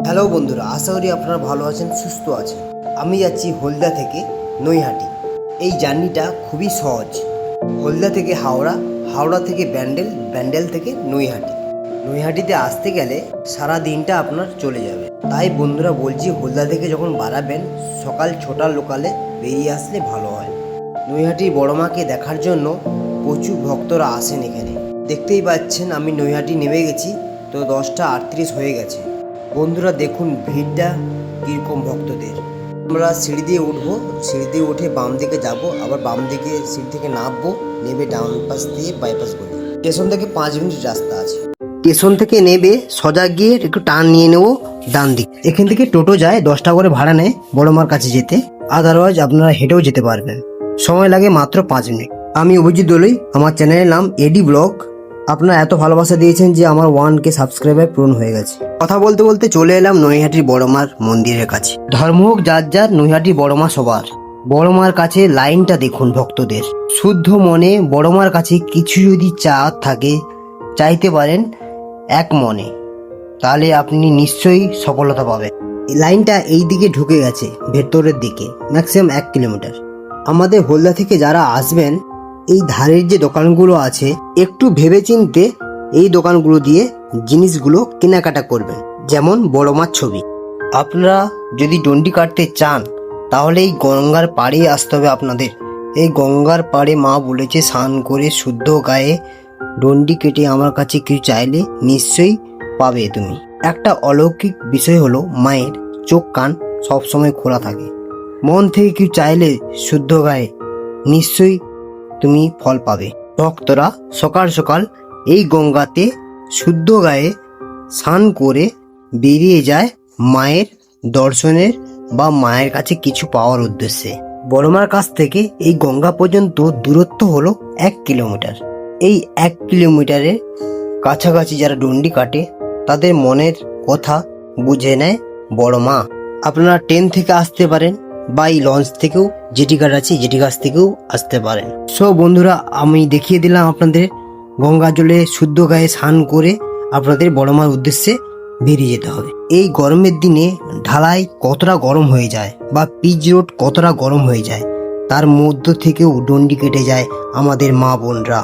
Hello বন্ধুরা, আশা করি আপনারা ভালো আছেন, সুস্থ আছেন। আমি যাচ্ছি হলদা থেকে নৈহাটি। এই জার্নিটা খুবই সহজ। হলদা থেকে হাওড়া, হাওড়া থেকে ব্যান্ডেল, ব্যান্ডেল থেকে নৈহাটি। নৈহাটিতে আসতে গেলে সারা দিনটা আপনার চলে যাবে। তাই বন্ধুরা বলছি, হলদা থেকে যখন বাড়াবেন সকাল 6টার লোকালে বেরিয়ে আসলে ভালো হয়। নৈহাটির বড় মাকে দেখার জন্য প্রচুর ভক্তরা আসেন এখানে। দেখতেই পাচ্ছেন আমি নৈহাটি নেমে গেছি, তো 10টা 38 হয়ে গেছে। বন্ধুরা দেখুন ভিড়টা কীরকম ভক্তদের। আমরা সিঁড়ি দিয়ে উঠবো, সিঁড়ি দিয়ে উঠে বাম দিকে যাব, আবার বাম দিকে সিঁড়ি থেকে নামবো, নেমে ডাউন পাস দিয়ে বাইপাস করি। স্টেশন থেকে 5 মিনিট রাস্তা আছে। স্টেশন থেকে নেবে সোজা গিয়ে একটু টার্ন নিয়ে নেবো ডান দিক। এখান থেকে টোটো যায়, 10 টাকা করে ভাড়া নেয় বড় মার কাছে যেতে। আদারওয়াইজ আপনারা হেঁটেও যেতে পারবেন, সময় লাগে মাত্র 5 মিনিট। আমি অভিজিৎ দলুই, আমার চ্যানেলের নাম এডি ব্লগ। আপনারা এত ভালোবাসা দিয়েছেন যে আমার 1K সাবস্ক্রাইবার পূরণ হয়ে গেছে। কথা বলতে বলতে চলে এলাম নৈহাটির বড়মার মন্দিরের কাছে। ধর্ম হোক যার যার, নৈহাটির বড়মা সবার। বড়মার কাছে লাইনটা দেখুন ভক্তদের। শুদ্ধ মনে বড়মার কাছে কিছু যদি থাকে, চাইতে পারেন এক মনে, তাহলে আপনি নিশ্চয়ই সফলতা পাবেন। এই লাইনটা এই দিকে ঢুকে গেছে ভেতরের দিকে, ম্যাক্সিমাম 1 কিলোমিটার। আমাদের হলদা থেকে যারা আসবেন, এই ধারের যে দোকানগুলো আছে একটু ভেবেচিন্তে এই দোকানগুলো দিয়ে জিনিসগুলো কেনাকাটা করবেন। যেমন বড় মার ছবি। আপনারা যদি ডন্ডি কাটতে চান তাহলে এই গঙ্গার পাড়ে আসতে হবে আপনাদের। এই গঙ্গার পাড়ে মা বলেছে স্নান করে শুদ্ধ গায়ে ডন্ডি কেটে আমার কাছে কিছু চাইলে নিশ্চয়ই পাবে তুমি। একটা অলৌকিক বিষয় হলো মায়ের চোখ কান সবসময় খোলা থাকে। মন থেকে কিছু চাইলে শুদ্ধ গায়ে নিশ্চয়ই তুমি ফল পাবে। ভক্তরা সকাল সকাল এই গঙ্গাতে শুদ্ধ গায়ে স্নান করে বেরিয়ে যায় মায়ের দর্শনের বা মায়ের কাছে কিছু পাওয়ার উদ্দেশ্যে। বড়মার কাছ থেকে এই গঙ্গা পর্যন্ত দূরত্ব হলো 1 কিলোমিটার। এই 1 কিলোমিটারের কাছাকাছি যারা ডন্ডি কাটে তাদের মনের কথা বুঝে নেয় বড় মা। আপনারা ট্রেন থেকে আসতে পারেন বা এই লঞ্চ থেকেও, জেটি ঘাট আছে জেটি ঘাট থেকেও আসতে পারেন। সো বন্ধুরা, আমি দেখিয়ে দিলাম আপনাদের গঙ্গা জলে শুদ্ধ গায়ে স্নান করে আপনাদের বড়মার উদ্দেশ্যে বেরিয়ে যেতে হবে। এই গরমের দিনে ঢালাই কতটা গরম হয়ে যায় বা পিচ রোড কতটা গরম হয়ে যায়, তার মধ্য থেকেও ডন্ডি কেটে যায় আমাদের মা বোনরা।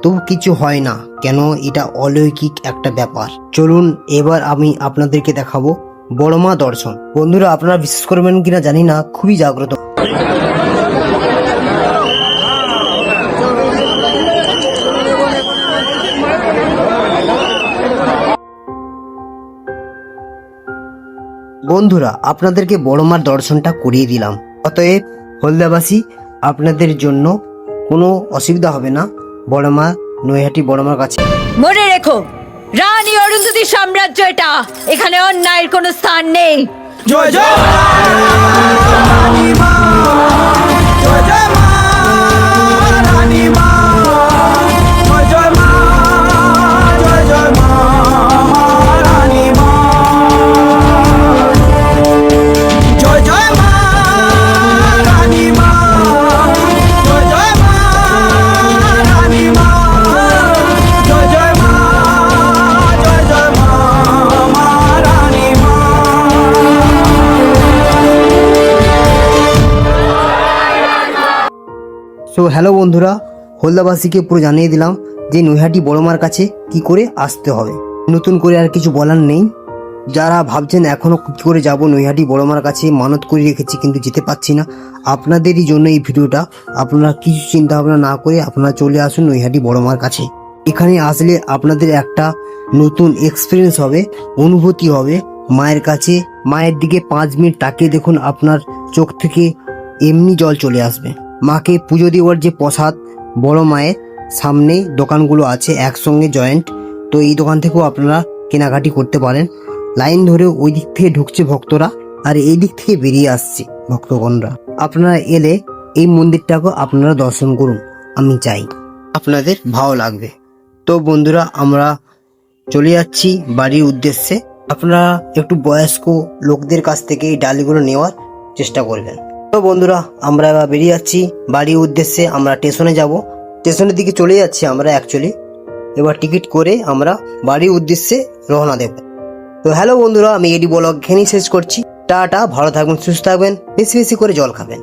তবু কিছু হয় না কেন, এটা অলৌকিক একটা ব্যাপার। চলুন এবার আমি আপনাদেরকে দেখাবো বড়মা দর্শন। বন্ধুরা আপনারা বিশ্বাস করবেন কিনা জানি না, খুবই জাগ্রত। বন্ধুরা আপনাদেরকে বড়মার দর্শনটা করিয়ে দিলাম। অতএব হলদাবাসী, আপনাদের জন্য কোনো অসুবিধা হবে না বড়মা নৈহাটি বড়মার কাছে। মনে রেখো, রানী অরুন্ধতী সাম্রাজ্য এটা, এখানে অন্যায়ের কোনো স্থান নেই। জয় জয় রানী মা, জয় জয় মা রানী মা, জয় জয় মা, জয় জয় মা রানী মা, জয় জয় মা রানী মা, জয় জয় মা রানী মা, জয় জয় মা, জয় জয় মা রানী মা। সো হ্যালো বন্ধুরা, হলদাবাসীকে পুরো জানিয়ে দিলাম যে নৈহাটি বড়মার কাছে কি করে আসতে হবে। নতুন করে আর কিছু বলার নেই। যারা ভাবছেন এখনো কি করে যাব নৈহাটি বড়মার কাছে, মানত করে রেখেছি কিন্তু যেতে পারছি না, আপনাদেরই জন্য এই ভিডিওটা। আপনারা কিছু চিন্তা ভাবনা না করে আপনারা চলে আসুন নৈহাটি বড়মার কাছে। এখানে আসলে আপনাদের একটা নতুন এক্সপিরিয়েন্স হবে, অনুভূতি হবে মায়ের কাছে। মায়ের দিকে 5 মিনিট তাকিয়ে দেখুন, আপনার চোখ থেকে এমনি জল চলে আসবে। মাকে পুজো দেওয়ার যে প্রসাদ, বড় মায়ের সামনে দোকানগুলো আছে একসঙ্গে জয়েন্ট, তো এই দোকান থেকেও আপনারা কেনাকাটি করতে পারেন। লাইন ধরে ওই দিক থেকে ঢুকছে ভক্তরা, আর এই দিক থেকে বেরিয়ে আসছে ভক্তগণরা। আপনারা এলে এই মন্দিরটাকে আপনারা দর্শন করুন, আমি চাই আপনাদের ভালো লাগবে। তো বন্ধুরা আমরা চলে যাচ্ছি বাড়ির উদ্দেশ্যে। আপনারা একটু বয়স্ক লোকদের কাছ থেকে এই ডালিগুলো নেওয়ার চেষ্টা করবেন। তো বন্ধুরা আমরা এবার বেরিয়ে যাচ্ছি বাড়ির উদ্দেশ্যে। আমরা স্টেশনে যাব, স্টেশনের দিকে চলে যাচ্ছি আমরা অ্যাকচুয়ালি। এবার টিকিট করে আমরা বাড়ির উদ্দেশ্যে রওনা দেব। তো হ্যালো বন্ধুরা, আমি এডি ব্লগ এখানেই শেষ করছি। টাটা, ভালো থাকবেন, সুস্থ থাকবেন, বেশি বেশি করে জল খাবেন।